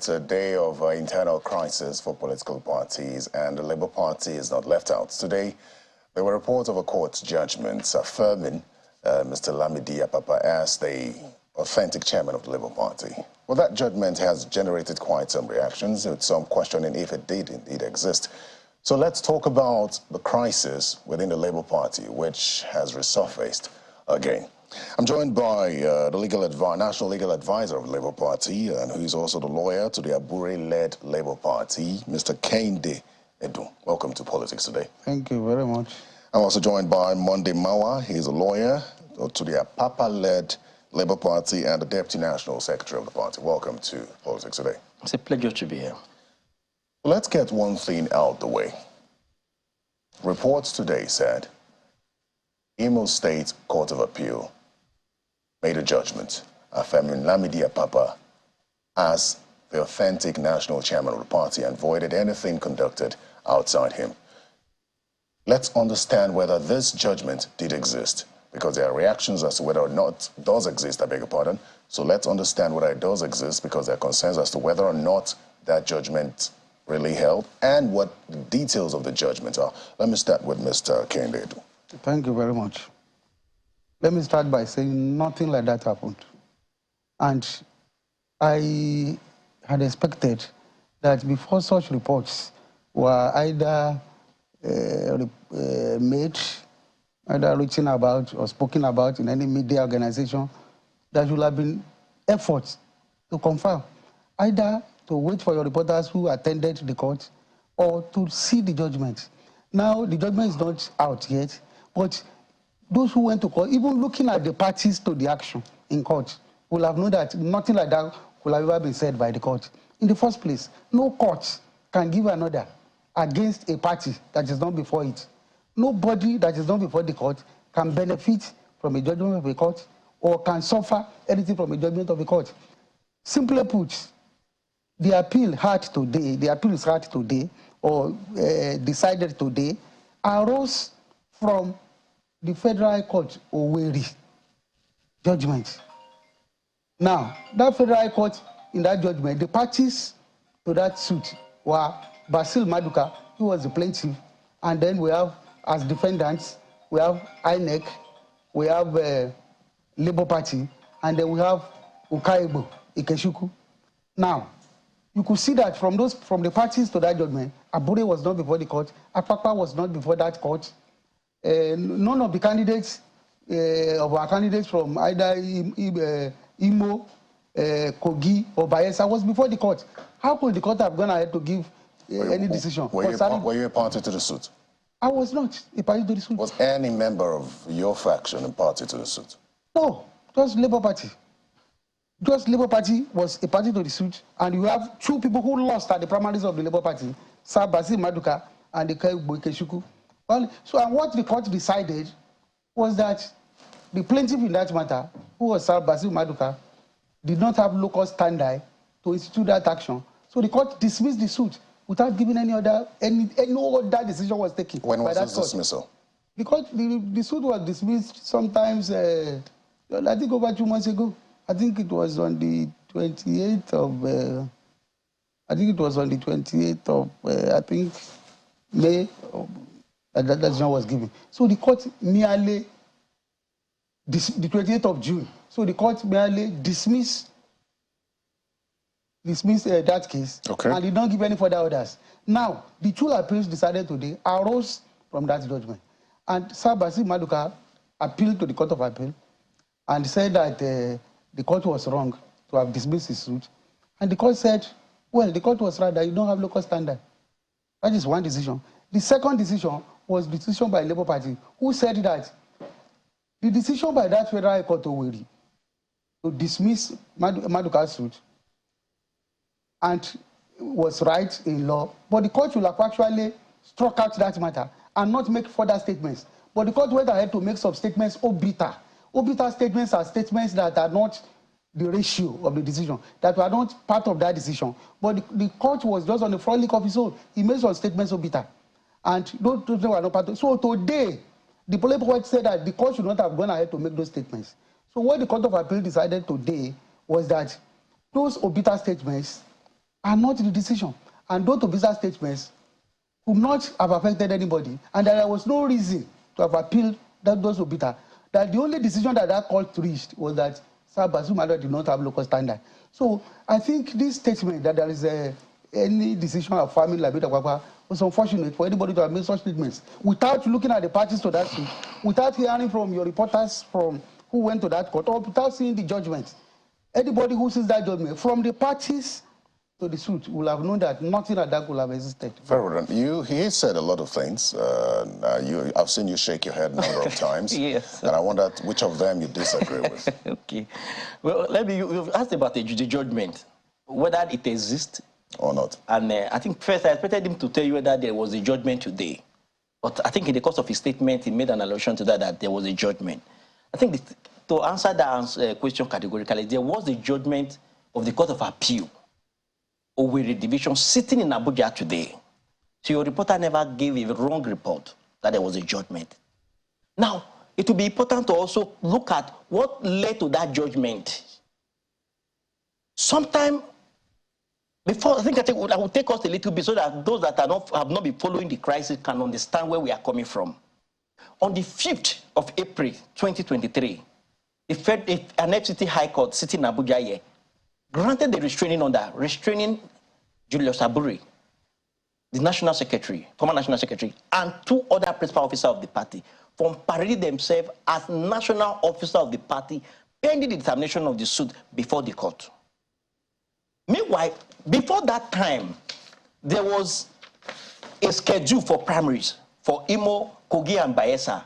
It's a day of internal crisis for political parties, and the Labour Party is not left out. Today, there were reports of a court judgment affirming Mr. Lamidi Apapa as the authentic chairman of the Labour Party. Well, that judgment has generated quite some reactions, with some questioning if it did indeed exist. So let's talk about the crisis within the Labour Party, which has resurfaced again. I'm joined by the National Legal Advisor of the Labour Party, and who is also the lawyer to the Abure-led Labour Party, Mr. Kehinde Edu. Welcome to Politics Today. Thank you very much. I'm also joined by Monday Mawa. He's a lawyer to the Apapa-led Labour Party and the Deputy National Secretary of the party. Welcome to Politics Today. It's a pleasure to be here. Let's get one thing out the way. Reports today said Imo State Court of Appeal made a judgment affirming Lamidi Apapa as the authentic national chairman of the party and voided anything conducted outside him. Let's understand whether this judgment did exist, because there are reactions as to whether or not it does exist, I beg your pardon. So let's understand whether it does exist, because there are concerns as to whether or not that judgment really held and what the details of the judgment are. Let me start with Mr. Kehinde Edu. Thank you very much. Let me start by saying nothing like that happened. And I had expected that before such reports were either made, either written about or spoken about in any media organization, there should have been efforts to confirm, either to wait for your reporters who attended the court or to see the judgment. Now, the judgment is not out yet, but those who went to court, even looking at the parties to the action in court, will have known that nothing like that will have ever been said by the court. In the first place, no court can give an order against a party that is not before it. Nobody that is not before the court can benefit from a judgment of a court or can suffer anything from a judgment of a court. Simply put, the appeal is heard today, or decided today, arose from the Federal High Court Owerri judgment. Now, that Federal High Court, in that judgment, the parties to that suit were Basil Maduka, who was the plaintiff, and then we have, as defendants, we have INEC, we have Labour Party, and then we have Ukaibo, Ikeshuku. Now, you could see that from the parties to that judgment, Abure was not before the court, Apapa was not before that court. None of the candidates, of our candidates from either Imo, Kogi, or Bayelsa was before the court. How could the court have gone ahead to give any decision? Were you a party to the suit? I was not a party to the suit. Was any member of your faction a party to the suit? No, just Labour Party. Just Labour Party was a party to the suit, and you have two people who lost at the primaries of the Labour Party, Sir Basil Maduka and the Ikeshuku. Well, so and what the court decided was that the plaintiff in that matter, who was Sir Basil Maduka, did not have local standby to institute that action. So the court dismissed the suit without giving any other decision was taken. When was this dismissal? Because the suit was dismissed sometimes, I think over 2 months ago. I think it was on the 28th of, I think, May, that decision was given. So the court merely, the 28th of June, so the court merely dismissed that case, okay, and did not give any further orders. Now, the two appeals decided today arose from that judgment. And Sir Basil Maduka appealed to the Court of Appeal and said that the court was wrong to have dismissed his suit. And the court said, well, the court was right that you don't have local standard. That is one decision. The second decision was the decision by Labour Party, who said that the decision by that Federal High Court Owerri to dismiss Maduka's suit and was right in law, but the court will have actually struck out that matter and not make further statements. But the court went ahead to make some statements obiter. Obiter statements are statements that are not the ratio of the decision, that were not part of that decision. But the court was just on the frolic of its own. He made some statements obiter. And those were not part of it. So today, the political court said that the court should not have gone ahead to make those statements. So what the Court of Appeal decided today was that those obiter statements are not the decision. And those official statements could not have affected anybody. And there was no reason to have appealed those obita. That the only decision that court reached was that Basumado did not have local standard. So I think this statement that there is any decision of family liability was unfortunate for anybody to have made such statements without looking at the parties to that suit, without hearing from your reporters from who went to that court, or without seeing the judgment. Anybody who sees that judgment from the parties to the suit will have known that nothing like that could have existed. Very well. He said a lot of things. I've seen you shake your head a number of times. Yes. And I wonder which of them you disagree with. Okay. Well, you've asked about the judgment, whether it exists or not. And I think first I expected him to tell you whether there was a judgment today. But I think in the course of his statement, he made an allusion to that there was a judgment. I think to answer that question categorically, there was a judgment of the Court of Appeal, Owerri Division, sitting in Abuja today. So your reporter never gave a wrong report that there was a judgment. Now, it will be important to also look at what led to that judgment. Sometime before, I will take us a little bit so that those that have not been following the crisis can understand where we are coming from. On the 5th of April, 2023, an FCT High Court sitting in Abuja here granted the restraining order, restraining Julius Aburi, the National Secretary, former National Secretary, and 2 other principal officers of the party from parading themselves as National Officer of the party pending the determination of the suit before the court. Meanwhile, before that time, there was a schedule for primaries for Imo, Kogi, and Bayelsa,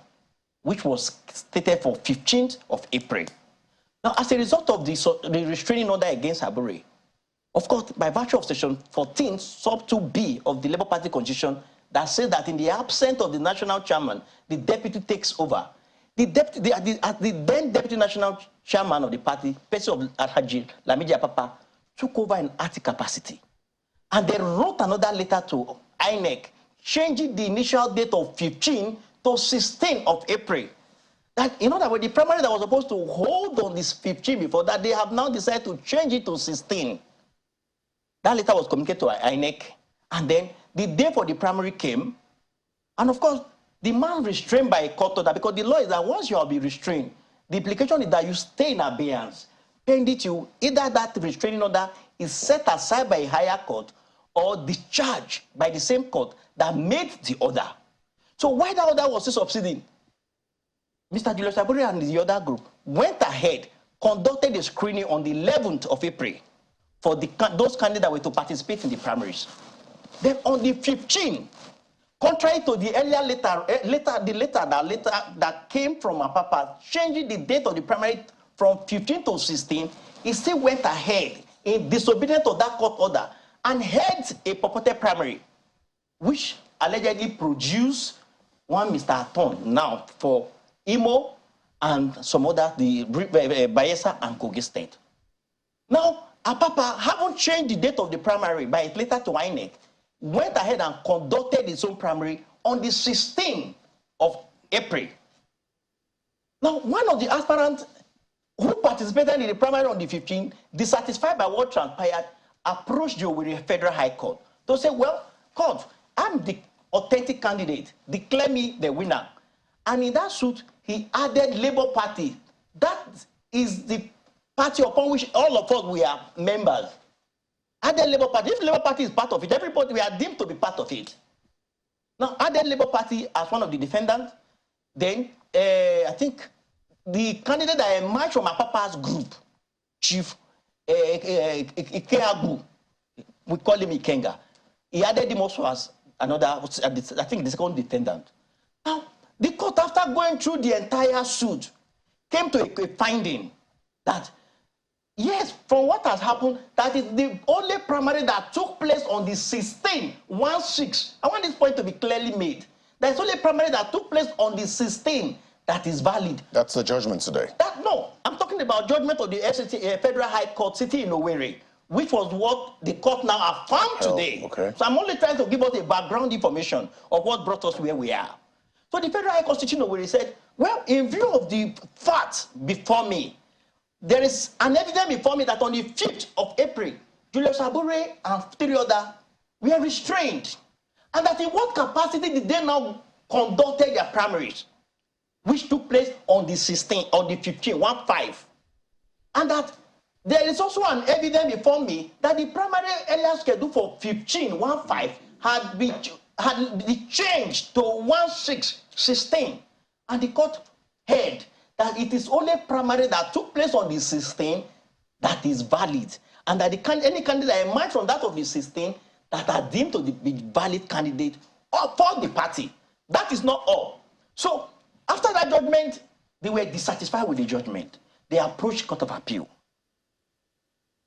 which was stated for 15th of April. Now, as a result of the restraining order against Aburi, of course, by virtue of Section 14, Sub 2B of the Labour Party Constitution, that says that in the absence of the national chairman, the deputy takes over. The then deputy national chairman of the party, person of Alhaji Lamidi Apapa, took over in acting capacity. And they wrote another letter to INEC, changing the initial date of 15 to 16 of April. That, in other words, the primary that was supposed to hold on this 15 before that, they have now decided to change it to 16. That letter was communicated to INEC, and then the day for the primary came, and of course, the man restrained by a court order, because the law is that once you will be restrained, the implication is that you stay in abeyance, pending you either that restraining order is set aside by a higher court or discharged by the same court that made the order. So why that order was still succeeding? Mr. Julius Aburi and the other group went ahead, conducted a screening on the 11th of April for those candidates that were to participate in the primaries. Then on the 15th, contrary to the earlier letter that came from Apapa, changing the date of the primary from 15 to 16, he still went ahead in disobedience of that court order and held a purported primary, which allegedly produced one Mr. Aton now for Imo and some other, the Bayelsa and Kogi State. Now, Apapa, having changed the date of the primary by a letter to INEC, went ahead and conducted its own primary on the 16th of April. Now, one of the aspirants who participated in the primary on the 15th, dissatisfied by what transpired, approached the Owerri Federal High Court to say, well, court, I'm the authentic candidate, declare me the winner. And in that suit, he added Labour Party. That is the party upon which all of us, we are members. Added Labour Party. If Labour Party is part of it, everybody, we are deemed to be part of it. Now, added Labour Party as one of the defendants. Then, I think the candidate that emerged from Apapa's group, Chief Ikeabu, we call him Ikenga, he added him also as another, I think the second defendant. Now, the court, after going through the entire suit, came to a finding that, yes, from what has happened, that is the only primary that took place on the 16th, 1/6. I want this point to be clearly made. There's only primary that took place on the 16th that is valid. That's the judgment today. No, I'm talking about judgment of the FCT, Federal High Court sitting in Owerri, which was what the court now affirmed today. Okay. So I'm only trying to give us a background information of what brought us where we are. So the Federal High Court sitting in Owerri said, well, in view of the facts before me, there is an evidence before me that on the 5th of April, Julius Abure and 3 others were restrained. And that in what capacity did they now conduct their primaries, which took place on the 16th, on the 15th, 1-5. And that there is also an evidence before me that the primary earlier schedule for 15-1-5 had been changed to 1-6-16. And the court held that it is only primary that took place on the 16th that is valid. And that any candidate that emerged from that of the 16th that are deemed to be valid candidate for the party. That is not all. So after that judgment, they were dissatisfied with the judgment. They approached Court of Appeal.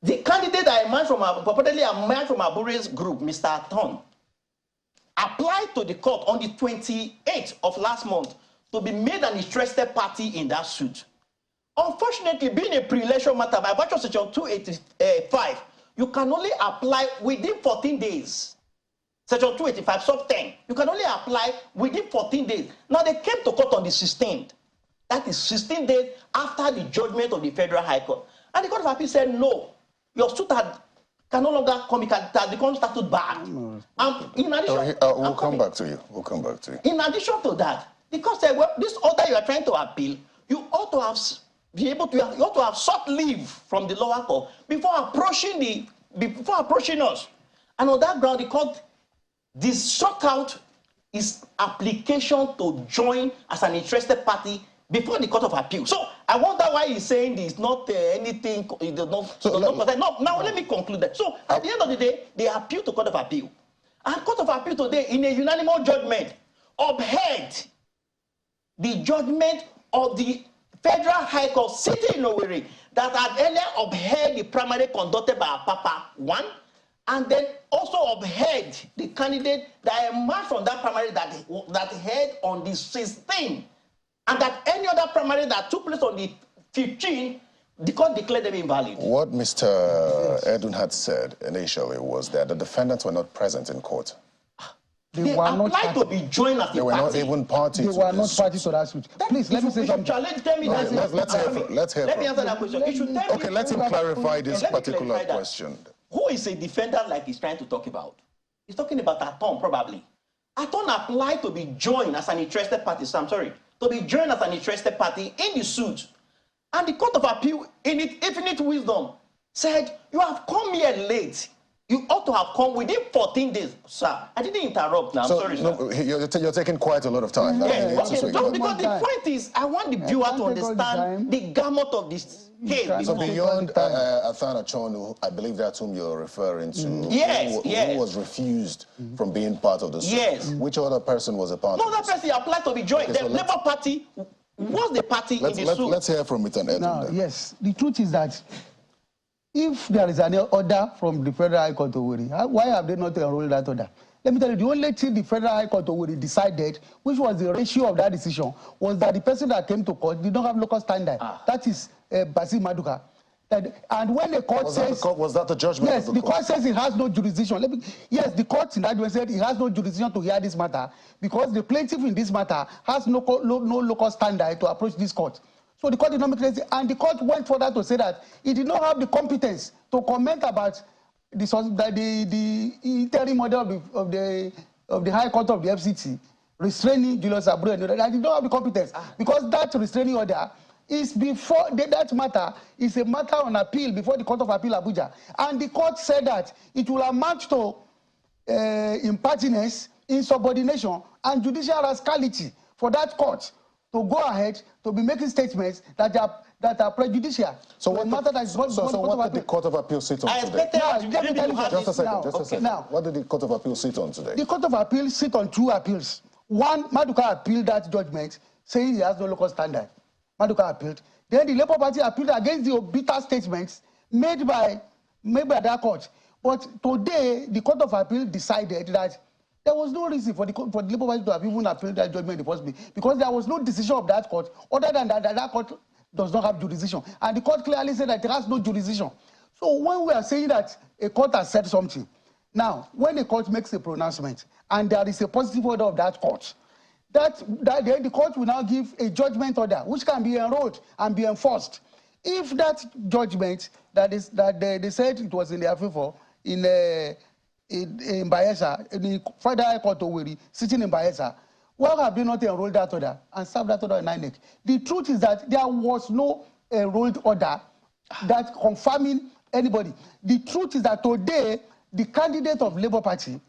The candidate that emerged from purportedly emerged from Abure's group, Mr. Aton, applied to the court on the 28th of last month to be made an interested party in that suit. Unfortunately, being a pre-election matter by virtue of Section 285, you can only apply within 14 days. Section 285, sub 10. You can only apply within 14 days. Now, they came to court on the 16th. That is 16 days after the judgment of the Federal High Court. And the Court of Appeal said, no, your suit can no longer come, it has become statute barred. In addition, we'll come back to you. We'll come back to you. In addition to that, the court said, well, this order you are trying to appeal, you ought to have you ought to have sought leave from the lower court before approaching us. And on that ground, the court struck out his application to join as an interested party before the Court of Appeal. So I wonder why he's saying there's not anything. Now let me conclude that. So at the end of the day, they appealed to Court of Appeal, and Court of Appeal today, in a unanimous judgment, upheld the judgment of the Federal High Court sitting in Owerri that had earlier upheld the primary conducted by Papa 1, and then also upheld the candidate that emerged from that primary that held on the 16th, and that any other primary that took place on the 15th, the court declared them invalid. What Mr. Edun had said initially was that the defendants were not present in court. They applied to be joined as a party. They were not even parties. They were not parties to that suit. Please, let me say something. Let's hear Let me answer that question. Okay, let him clarify this particular question. Who is a defendant like he's trying to talk about? He's talking about Aton, probably. Aton applied to be joined as an interested party. So I'm sorry, to be joined as an interested party in the suit. And the Court of Appeal, in its infinite wisdom, said, you have come here late. You ought to have come within 14 days. Sir, I didn't interrupt now. I'm sorry, sir. No, you're taking quite a lot of time. Yes, okay, just because the point is, I want the viewer to understand the gamut of this case. So beyond Athana Chonu, I believe that's whom you're referring to. Who was refused from being part of the suit. Yes. Which other person was a part of that person applied to be joined. Okay, the Labour Party was the party in the suit. Let's hear from it and Edun. Now, yes, the truth is that if there is an order from the Federal High Court of Owerri, why have they not enrolled that order? Let me tell you, the only thing the Federal High Court of Owerri decided, which was the ratio of that decision, was that the person that came to court did not have local standard. That is Basil Maduka. And when the court says... Was that the judgment yes, of the court says it has no jurisdiction. Yes, the court in that way said it has no jurisdiction to hear this matter because the plaintiff in this matter has no local standard to approach this court. So the court did not make sense, and the court went further to say that it did not have the competence to comment about the interim order of the High Court of the FCT restraining Julius Abure. I did not have the competence because that restraining order is before that matter is a matter on appeal before the Court of Appeal Abuja, and the court said that it will amount to impertinence, insubordination, and judicial rascality for that court to go ahead to be making statements that are prejudicial. So what did the Court of Appeal sit on today? Just a second. What did the Court of Appeal sit on today? The Court of Appeal sit on 2 appeals. One, Maduka appealed that judgment, saying he has no local standard. Maduka appealed. Then the Labour Party appealed against the bitter statements made by that court. But today, the Court of Appeal decided that there was no reason for the Labour Party to have even appealed that judgment in the first place because there was no decision of that court other than that court does not have jurisdiction. And the court clearly said that it has no jurisdiction. So when we are saying that a court has said something, now, when a court makes a pronouncement and there is a positive order of that court, then the court will now give a judgment order which can be enrolled and be enforced. if that judgment they said it was in their favor in Bayelsa, in the Federal High Court Owerri, sitting in Bayelsa, why have they not enrolled that order and served that order in INEC? The truth is that there was no enrolled order that confirming anybody. The truth is that today, the candidate of Labour Party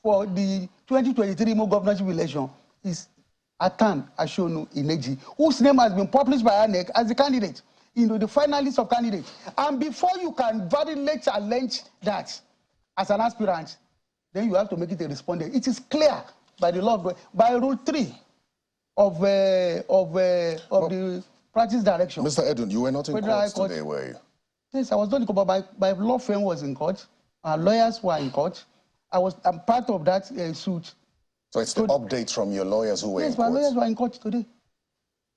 for the 2023 Imo governorship election is Atan Ashonu Ineji, whose name has been published by INEC as the candidate, the finalist of candidates. And before you can validly challenge that as an aspirant, then you have to make it a respondent. It is clear by the law, by Rule 3 of the practice direction. Mr. Edun, you were not in court today, were you? Yes, I was not in court, but my law firm was in court. Our lawyers were in court. I'm part of that suit. So it's the update from your lawyers who were in court? Yes, my lawyers were in court today.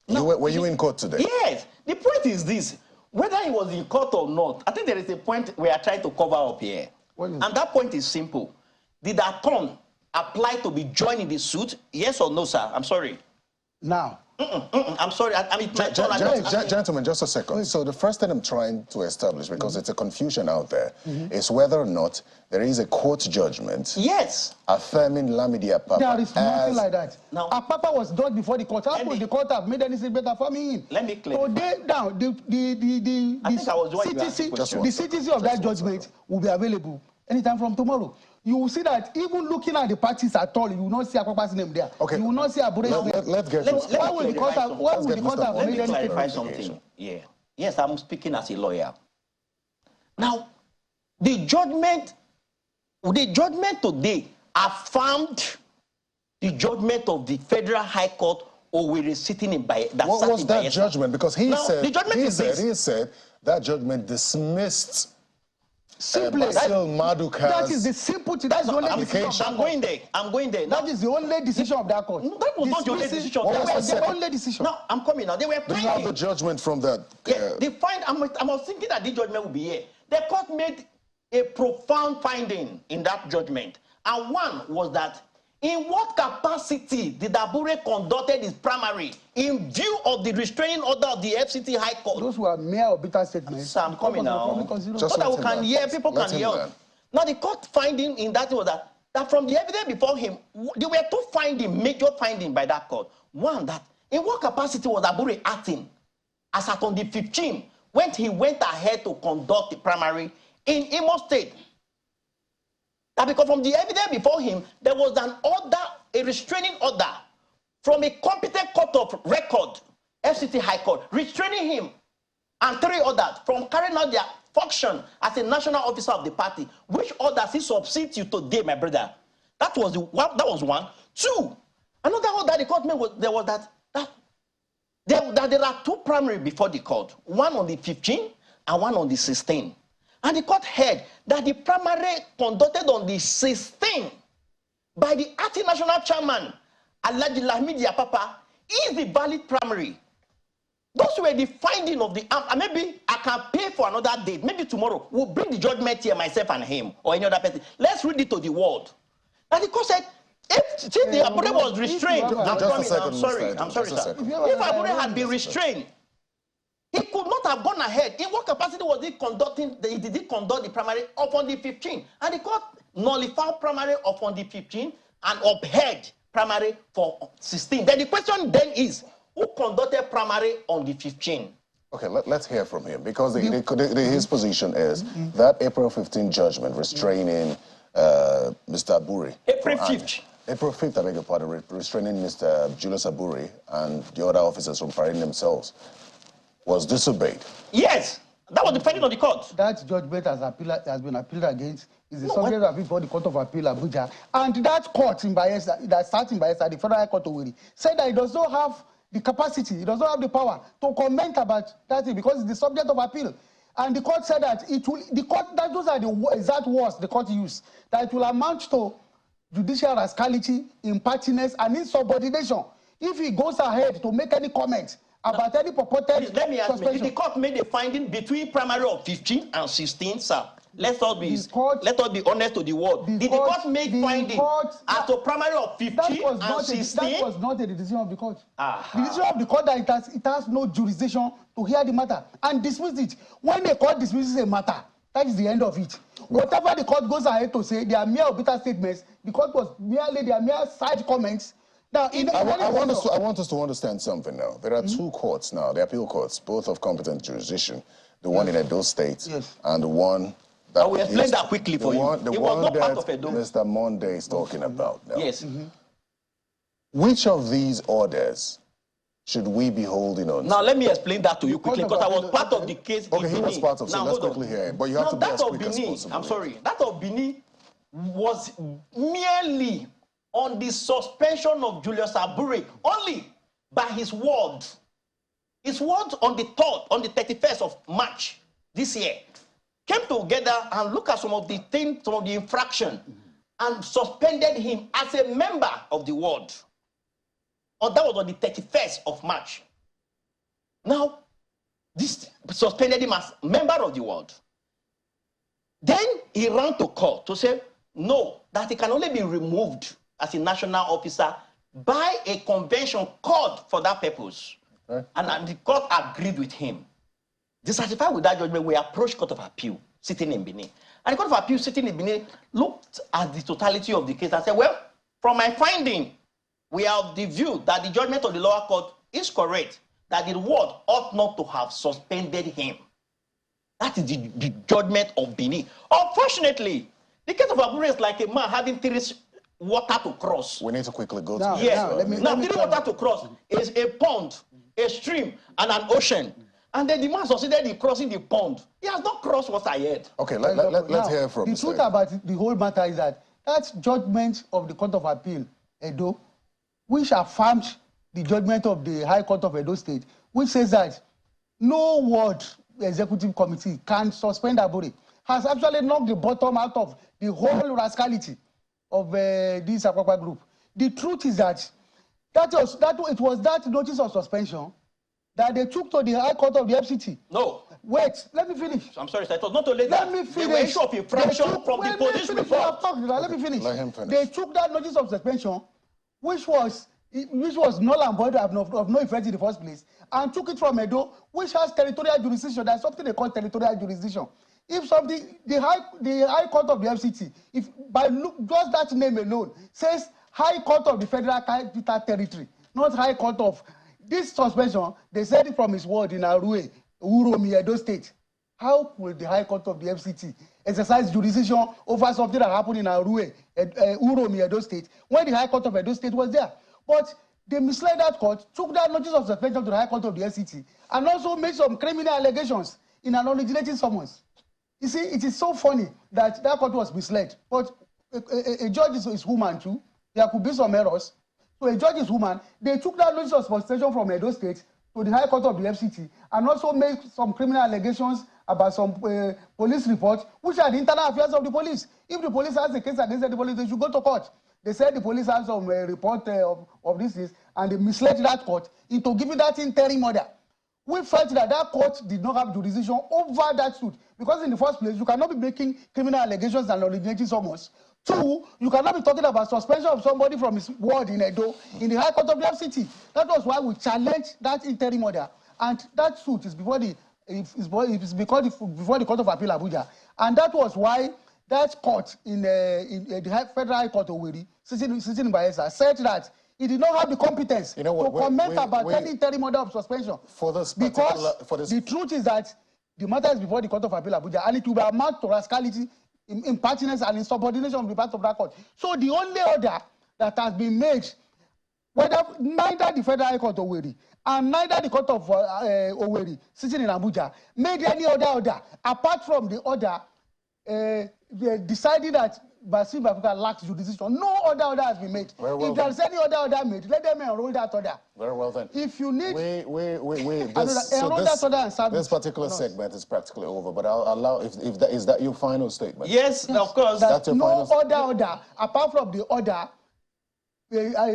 Were you in court today? Yes. The point is this. Whether he was in court or not, I think there is a point we are trying to cover up here. And that point is simple. Did Aton apply to be joined in the suit? Yes or no, sir? I'm sorry. Now. I'm sorry. Gentlemen, just a second. So the first thing I'm trying to establish, because it's a confusion out there, is whether or not there is a court judgment affirming Lamidi Apapa. There is nothing like that. Now, Apapa was done before the court. How could the court have made anything better for me? Let me clarify. Today, now, the CTC of that judgment will be available anytime from tomorrow. You will see that even looking at the parties at all, you will not see Apapa's name there. Okay. You will not see Abure's name. Let's get Why would the court have made anything? Clarify something. Yeah. Yes, I'm speaking as a lawyer. Now, the judgment today affirmed the judgment of the Federal High Court Owerri sitting in Bayelsa. What was that judgment? Because he said that judgment dismissed simply that is the simple thing. That's the only decision. I'm going there. That is the only decision of that court. That was not the only decision. That was the only decision. No, I'm coming now. They were finding. You have the judgment from that. I was thinking that this judgment would be here. The court made a profound finding in that judgment. And one was that in what capacity did Abure conducted his primary in view of the restraining order of the FCT High Court? Those were mere or bitter statements. So I'm coming now. So that we can hear, people can hear. Now the court finding in that was that from the evidence before him, there were two major findings by that court. One, that in what capacity was Abure acting as at on the 15th when he went ahead to conduct the primary in Imo State? That because from the evidence before him, there was an order, a restraining order from a competent court of record, FCT High Court, restraining him and 3 others from carrying out their function as a national officer of the party. Which orders he subsists you today, my brother? That was one. 2, another order the court made was there are 2 primary before the court, one on the 15th and one on the 16th. And the court heard that the primary conducted on the 16th by the acting national chairman, Alhaji Lamidi Apapa, is the valid primary. Those were the findings of the maybe I can pay for another date. Maybe tomorrow we'll bring the judgment here, myself and him, or any other person. Let's read it to the world. And the court said, if the Abure was restrained, I'm sorry, sir. If Abure had been restrained, he could not have gone ahead. In what capacity was he conducting? Did he conduct the primary upon the 15th? And the court nullified primary upon the 15th and upheld primary for 16th. Then the question then is, who conducted primary on the 15th? Okay, let's hear from him, because his position is that April 15th judgment restraining Mr. Abure. April 5th. April 5th, I beg your pardon, restraining Mr. Julius Abure and the other officers from parading themselves was disobeyed. Yes, that was the finding of the court. That judgment has been appealed against. Is the subject of appeal for the Court of Appeal, Abuja. And that court in Bayelsa, that starts in Bayelsa, the Federal High Court Owerri, said that it does not have the capacity, it does not have the power to comment about that thing because it's the subject of appeal. And the court said that those are the exact words the court used, that it will amount to judicial rascality, impertinence, and insubordination if he goes ahead to make any comment about any purported let me ask you, did the court made a finding between primary of 15 and 16, sir? let us be honest to the world. Did the court make finding as to primary of 50 and 16? That was not a decision of the court. Aha. The decision of the court that it has no jurisdiction to hear the matter and dismiss it. When the court dismisses a matter, that is the end of it. Whatever the court goes ahead to say, they are mere obiter statements. The court was merely, they are mere side comments. Now, I want us to understand something now. There are two courts now, the appeal courts, both of competent jurisdiction. The one in Edo State and the one that... I will explain that quickly for you. The one that Mr. Monday is talking about now. Yes. Which of these orders should we be holding on to? Now, let me explain that to you quickly, because I was part of the case. Okay, he was part of it, so let's quickly hear him. But you have to be as quick as possible. I'm sorry. That of Bini was merely on the suspension of Julius Abure, only by his word. His word on the 31st of March this year came together and looked at some of the things, some of the infraction, and suspended him as a member of the ward. That was on the 31st of March. Now, this suspended him as member of the ward. Then he ran to court to say, no, that he can only be removed as a national officer by a convention called for that purpose. Okay. And the court agreed with him. Dissatisfied with that judgment, we approached Court of Appeal, sitting in Benin. And the Court of Appeal, sitting in Benin, looked at the totality of the case and said, well, from my finding, we are of the view that the judgment of the lower court is correct, that the ward ought not to have suspended him. That is the judgment of Benin. Unfortunately, the case of Abure is like a man having 3 water to cross. We need to quickly go to Now, 3 water to cross is a pond, a stream, and an ocean. And then the man succeeded in crossing the pond. He has not crossed water yet. Okay, let's hear from the truth about the whole matter is that judgment of the Court of Appeal, Edo, which affirmed the judgment of the High Court of Edo State, which says that no ward executive committee can suspend Abure, has actually knocked the bottom out of the whole rascality of this Akwakwa group. The truth is that it was that notice of suspension that they took to the High Court of the FCT. No. Wait, let me finish. I'm sorry, sir. It was not only that. Let me finish. There were issue of infraction from the police report. Let me finish. Let him finish. They took that notice of suspension, which was null and void of no effect in the first place, and took it from Edo, which has territorial jurisdiction. There's something they call territorial jurisdiction. If something, the High Court of the FCT, if by just that name alone, says High Court of the Federal Capital Territory, not High Court of this suspension, they said it from his word in Arue, Uromi, Edo State. How will the High Court of the FCT exercise jurisdiction over something that happened in Arue, Uromi, Edo State, when the High Court of Edo State was there? But they misled that court, took that notice of suspension to the High Court of the FCT, and also made some criminal allegations in an originating summons. You see, it is so funny that court was misled. But a judge is human too. There could be some errors. So a judge is human. They took that notice of suspension from Edo State to the High Court of the FCT and also made some criminal allegations about some police reports, which are the internal affairs of the police. If the police has a case against the police, they should go to court. They said the police has some report of this, and they misled that court into giving that interim order. We felt that court did not have jurisdiction over that suit, because in the first place, you cannot be making criminal allegations and originating summons. 2, you cannot be talking about suspension of somebody from his ward in Edo in the High Court of the FCT. That was why we challenged that interim order, and that suit is before the Court of Appeal Abuja, and that was why that court in the Federal High Court of Owerri, sitting in Bayelsa, said that he did not have the competence to comment about any interim order of suspension. Because the truth is that the matter is before the Court of Appeal Abuja, and it will be amount to rascality, impertinence, and insubordination on the part of that court. So the only order that has been made, whether neither the Federal High Court of Owerri and neither the Court of Owerri, sitting in Abuja, made any other order apart from the order deciding that Basim Africa lacks jurisdiction. No other order has been made. Well, if there's any other order made, let them enroll that order. Very well then. If you need... Wait. This particular segment is practically over, but I'll allow... Is that your final statement? Yes, of course. That's your final statement. No other order, apart from the order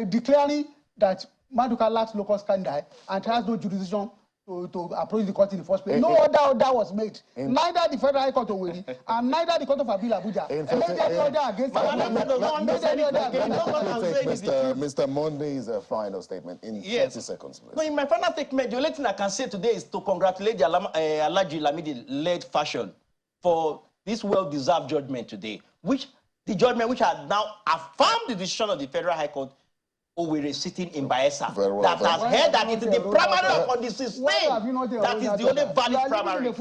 declaring that Maduka lacks locus standi and has no jurisdiction to approach the court in the first place. No other order was made. Neither the Federal High Court of Owerri and neither the Court of Appeal Abuja made any order against Mr. Monday's final statement in 30 seconds, please. No, in my final statement, the only thing I can say today is to congratulate the Alhaji Lamidi-led faction for this well-deserved judgment today, which had now affirmed the decision of the Federal High Court Owerri sitting in Bayelsa that has held that it is the primary upon the 16th that is the only valid primary.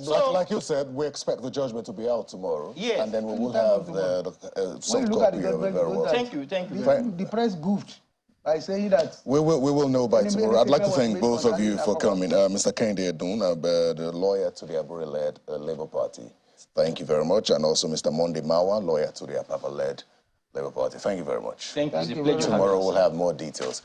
So, like you said, we expect the judgment to be out tomorrow. Yes. And then we will have the soft copy of it very well. Thank you. The press goofed by saying that. We will know by tomorrow. I'd like to thank both of you for coming. Mr. Kende Edun, the lawyer to the Abure-led Labour Party. Thank you very much. And also Mr. Monday Mawa, lawyer to the Apapa-led Labour Party. Thank you very much. Thank you. Tomorrow we'll have more details.